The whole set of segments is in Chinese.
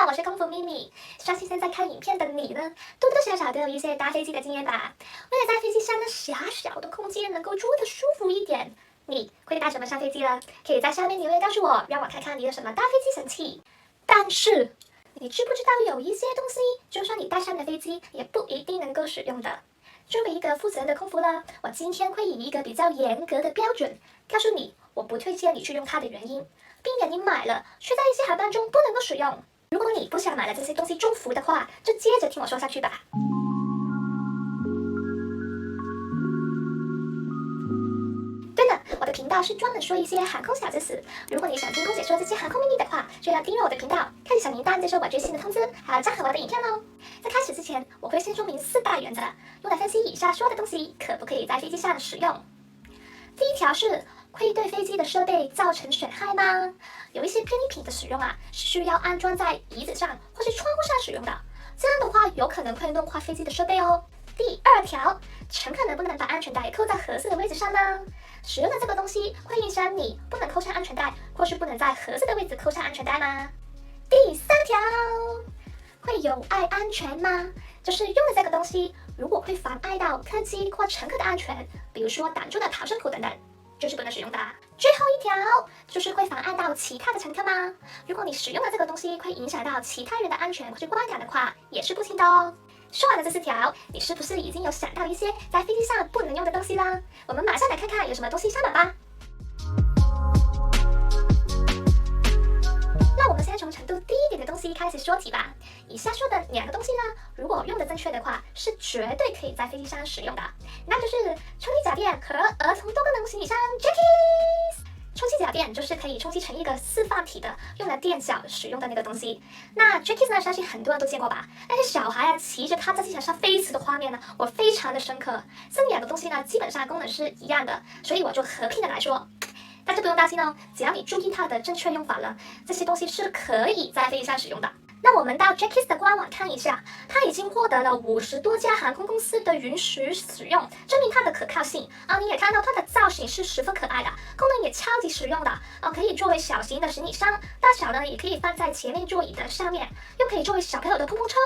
我是空服咪咪。相信现在看影片的你呢，多多少少都有一些搭飞机的经验吧。为了在飞机上的狭小的空间能够住得舒服一点，你会带什么上飞机呢？可以在下面留言告诉我，让我看看你有什么搭飞机神器。但是，你知不知道有一些东西，就算你带上了飞机，也不一定能够使用的。作为一个负责任的空服呢，我今天会以一个比较严格的标准，告诉你我不推荐你去用它的原因，避免你买了却在一些航班中不能够使用。如果你不想买了这些东西中伏的话，就接着听我说下去吧。对了，我的频道是专门说一些航空小知识。如果你想听空姐说这些航空秘密的话，就要订阅我的频道，开启小铃铛接收我最新的通知，还有赞好我的影片哦。在开始之前，我会先说明4大原则，用来分析以下说的东西可不可以在飞机上使用。第一条是会对飞机的设备造成损害吗？有一些便利品的使用是需要安装在椅子上或是窗户上使用的，这样的话有可能会弄坏飞机的设备哦。第2条，乘客能不能把安全带扣在合适的位置上呢？使用的这个东西会影响你不能扣上安全带，或是不能在合适的位置扣上安全带吗？第3条，会有碍安全吗？就是用的这个东西，如果会妨碍到客机或乘客的安全，比如说挡住了逃生口等等，就是不能使用的。最后一条就是会妨碍到其他的乘客吗？如果你使用的这个东西会影响到其他人的安全或是观感的话，也是不行的哦。说完了这4条，你是不是已经有想到一些在飞机上不能用的东西啦？我们马上来看看有什么东西上榜吧。那我们先从程度低一点的东西开始说起吧。以下说的2个东西呢，如果用的正确的话，是绝对可以在飞机上使用的，那就是充气脚垫和儿童多功能行李箱 Jackies。充气脚垫就是可以充气成一个四方体的，用来垫脚使用的那个东西。那 Jackies 呢，相信很多人都见过吧？那些小孩骑着它在机场上飞驰的画面呢，我非常的深刻。这2个东西呢，基本上功能是一样的，所以我就合并的来说。但是不用担心哦，只要你注意它的正确用法了，这些东西是可以在飞机上使用的。那我们到 Jackies 的官网看一下，它已经获得了50多家航空公司的允许使用，证明它的可靠性啊。你也看到它的造型是十分可爱的，功能也超级实用的啊，可以作为小型的行李箱，大小呢也可以放在前面座椅的上面，又可以作为小朋友的碰碰车。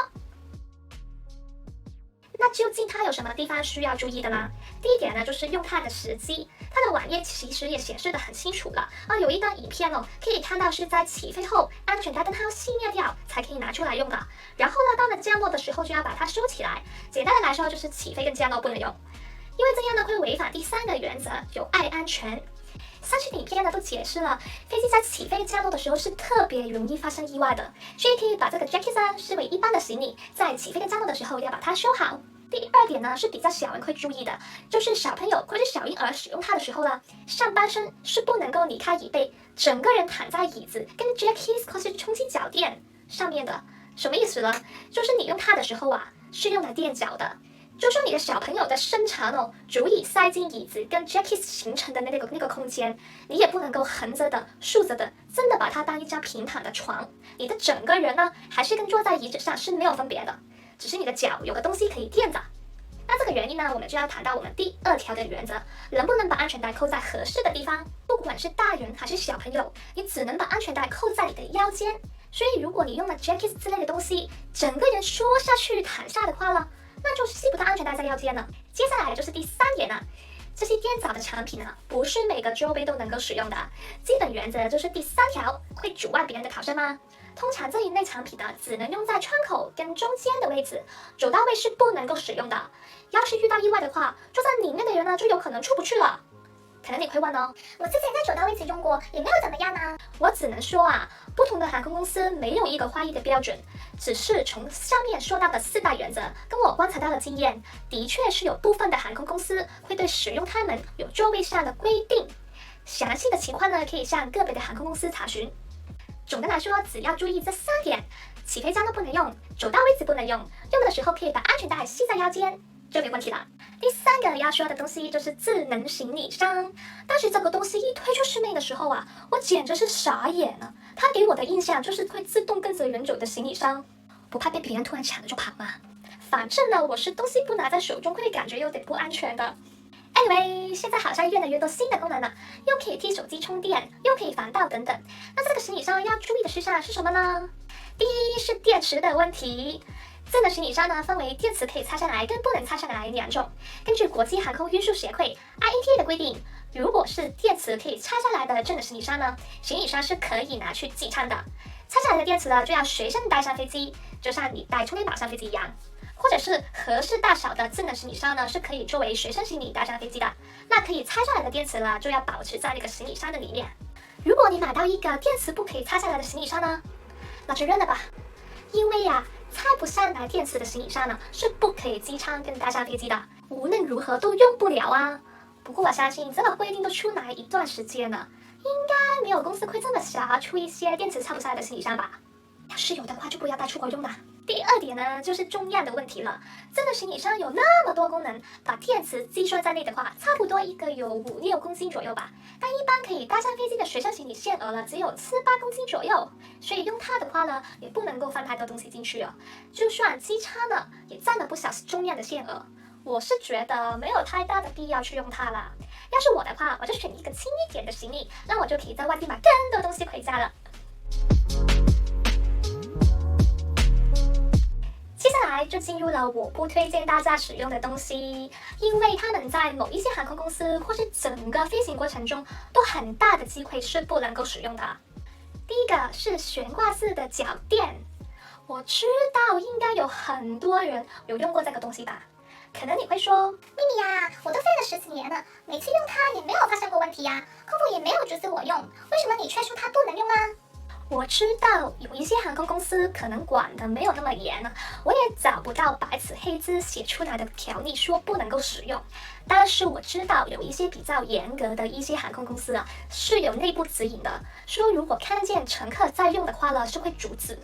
那究竟它有什么地方需要注意的呢？第一点呢，就是用它的时机。它的网页其实也显示得很清楚了啊，有一段影片哦，可以看到是在起飞后安全带灯号熄灭掉才可以拿出来用的。然后呢，到了降落的时候就要把它收起来。简单的来说，就是起飞跟降落不能用，因为这样呢会违反第3个原则，有碍安全。上期的影片呢都解释了，飞机在起飞降落的时候是特别容易发生意外的，所以可以把这个 Jackies 视为一般的行李，在起飞跟降落的时候要把它收好。第2点呢是比较小人会注意的，就是小朋友或者小婴儿使用它的时候呢，上半身是不能够离开椅背，整个人躺在椅子跟 Jackies 或是充气脚垫上面的。什么意思呢？就是你用它的时候是用来垫脚的。就说你的小朋友的身长哦，足以塞进椅子跟 Jackies 形成的那个空间，你也不能够横着的、竖着的，真的把它当一张平躺的床。你的整个人呢，还是跟坐在椅子上是没有分别的，只是你的脚有个东西可以垫着。那这个原因呢，我们就要谈到我们第2条的原则，能不能把安全带扣在合适的地方？不管是大人还是小朋友，你只能把安全带扣在你的腰间。所以如果你用了 Jackies 之类的东西，整个人缩下去躺下的话呢，那就系不到安全带在腰间了。接下来就是第3点了，这些垫脚的产品呢，不是每个座位都能够使用的。基本原则就是第3条，会阻碍别人的逃生吗？通常这一类产品呢，只能用在窗口跟中间的位置，走道位是不能够使用的。要是遇到意外的话，坐在里面的人呢，就有可能出不去了。可能你会问哦，我之前在走道位置用过，也没有怎么样啊。我只能说不同的航空公司没有一个划一的标准，只是从上面说到的4大原则，跟我观察到的经验，的确是有部分的航空公司会对使用它们有座位上的规定。详细的情况呢，可以向个别的航空公司查询。总的来说，只要注意这3点：起飞降落不能用，走道位置不能用，用的时候可以把安全带系在腰间，就没问题了。第3个要说的东西就是智能行李箱。当时这个东西一推出市面的时候我简直是傻眼了。它给我的印象就是会自动跟着人走的行李箱，不怕被别人突然抢了就跑吗？反正呢，我是东西不拿在手中会感觉有点不安全的。Anyway， 现在好像越来越多新的功能了，又可以替手机充电，又可以防盗等等。那这个行李箱要注意的事项是什么呢？第一是电池的问题。智能行李箱呢，分为电池可以拆下来跟不能拆下来两种。根据国际航空运输协会 IATA 的规定，如果是电池可以拆下来的智能行李箱呢，行李箱是可以拿去寄舱的。拆下来的电池呢，就要随身带上飞机，就像你带充电宝上飞机一样。或者是合适大小的智能行李箱呢，是可以作为随身行李带上飞机的。那可以拆下来的电池呢，就要保持在那个行李箱的里面。如果你买到一个电池不可以拆下来的行李箱呢，那就认了吧，因为拆不下来电池的行李箱呢，是不可以机舱跟带上飞机的，无论如何都用不了啊。不过我相信这个规定都出来一段时间了，应该没有公司会这么小出一些电池拆不下来的行李箱吧？要是有的话，就不要带出国用了。第二点呢，就是重量的问题了。这个行李箱有那么多功能，把电池计算在内的话，差不多一个有5、6公斤左右吧。但一般可以带上飞机的随身行李限额了，只有7、8公斤左右，所以用它的话呢，也不能够放太多东西进去哦。就算机舱呢，也占了不少重量的限额。我是觉得没有太大的必要去用它啦。要是我的话，我就选一个轻一点的行李，那我就可以在外地买更多东西回家了。接下来就进入了我不推荐大家使用的东西，因为它们在某一些航空公司或是整个飞行过程中都很大的机会是不能够使用的。第一个是悬挂式的脚垫，我知道应该有很多人有用过这个东西吧。可能你会说，咪咪呀，我都飞了10几年了，每次用它也没有发生过问题呀，空服也没有阻止我用，为什么你却说它不能用啊？我知道有一些航空公司可能管得没有那么严了，我也找不到白纸黑字写出来的条例说不能够使用。但是我知道有一些比较严格的一些航空公司是有内部指引的，说如果看见乘客在用的话呢，是会阻止，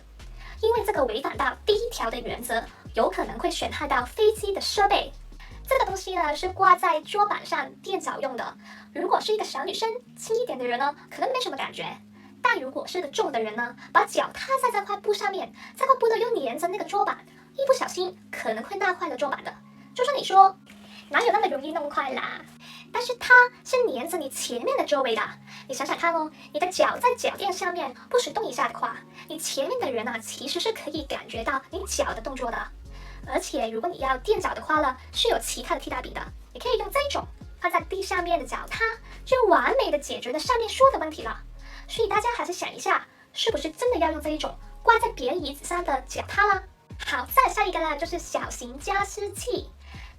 因为这个违反到第1条的原则，有可能会损害到飞机的设备。这个东西呢是挂在桌板上垫脚用的，如果是一个小女生轻一点的人呢，可能没什么感觉。但如果是个重的人呢，把脚踏在这块布上面，这块布呢又粘着那个桌板，一不小心可能会弄坏了桌板的。就算你说哪有那么容易弄坏啦，但是它是粘着你前面的周围的。你想想看哦，你的脚在脚垫上面不许动一下的话，你前面的人其实是可以感觉到你脚的动作的。而且如果你要垫脚的话呢，是有其他的替代品的，你可以用这种放在地上面的脚踏，就完美的解决了上面说的问题了。所以大家还是想一下，是不是真的要用这一种挂在别人椅子上的脚踏啦？好，再下一个呢，就是小型加湿器，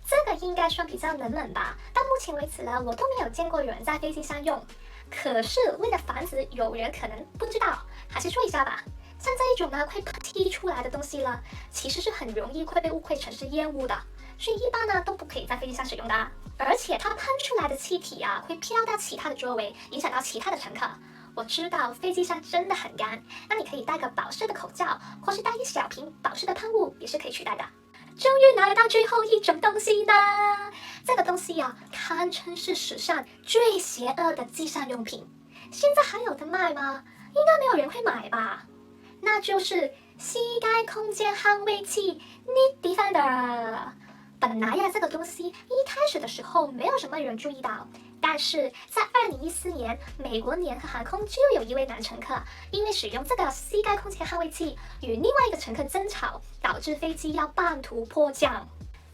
这个应该算比较冷门吧。到目前为止呢，我都没有见过有人在飞机上用。可是为了防止有人可能不知道，还是说一下吧。像这一种呢会喷嚏出来的东西呢，其实是很容易会被误会成是烟雾的，所以一般呢都不可以在飞机上使用的。而且它喷出来的气体会飘到其他的座位，影响到其他的乘客。我知道飞机上真的很干，那你可以戴个保湿的口罩，或是带一小瓶保湿的喷雾，也是可以取代的。终于拿到最后一种东西啦！这个东西堪称是史上最邪恶的机上用品。现在还有的卖吗？应该没有人会买吧？那就是膝盖空间捍卫器 Knee Defender。本来这个东西一开始的时候没有什么人注意到，但是在2014年，美国联合航空就有一位男乘客因为使用这个膝盖空间捍卫器与另外一个乘客争吵，导致飞机要半途迫降。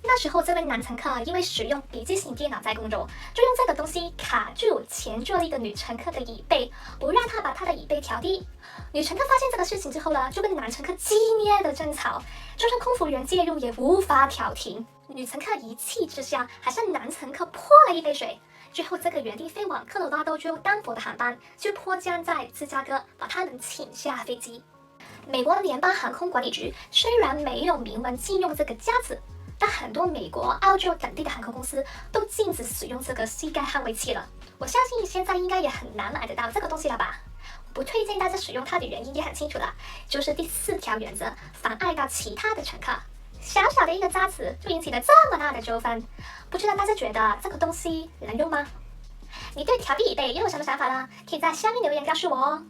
那时候这位男乘客因为使用笔记型电脑在工作，就用这个东西卡住前座一个女乘客的椅背，不让她把她的椅背调低。女乘客发现这个事情之后呢，就跟男乘客激烈的争吵，就算空服员介入也无法调停。女乘客一气之下还向男乘客泼了一杯水，最后这个原定飞往科罗拉多州丹佛的航班就迫降在芝加哥，把他们请下飞机。美国联邦航空管理局虽然没有明文禁用这个夹子，但很多美国、澳洲等地的航空公司都禁止使用这个膝盖捍卫器了。我相信现在应该也很难买得到这个东西了吧？不推荐大家使用它的原因也很清楚了，就是第4条原则，妨碍到其他的乘客。小小的一个夹子就引起了这么大的纠纷，不知道大家觉得这个东西能用吗？你对调低椅背又有什么想法呢？可以在下面留言告诉我哦。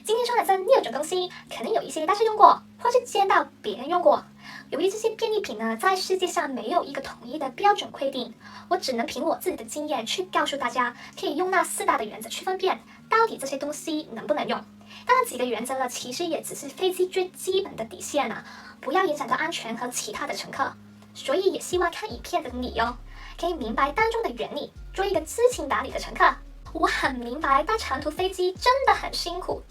今天说的这6种东西，可能有一些大家用过，或是见到别人用过。由于这些便利品呢，在世界上没有一个统一的标准规定，我只能凭我自己的经验去告诉大家，可以用那4大的原则去分辨，到底这些东西能不能用。当然，几个原则呢，其实也只是飞机最基本的底线啊，不要影响到安全和其他的乘客。所以也希望看影片的你哦，可以明白当中的原理，做一个知情达理的乘客。我很明白搭长途飞机真的很辛苦，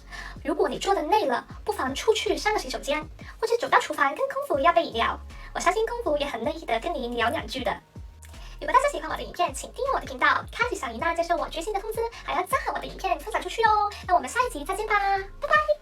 如果你坐的累了，不妨出去上个洗手间，或者走到厨房跟空服要杯饮料。我相信空服也很乐意的跟你聊两句的。如果大家喜欢我的影片，请订阅我的频道，开启小铃铛接收我最新的通知，还要赞好我的影片分享出去哦。那我们下一集再见吧，拜拜。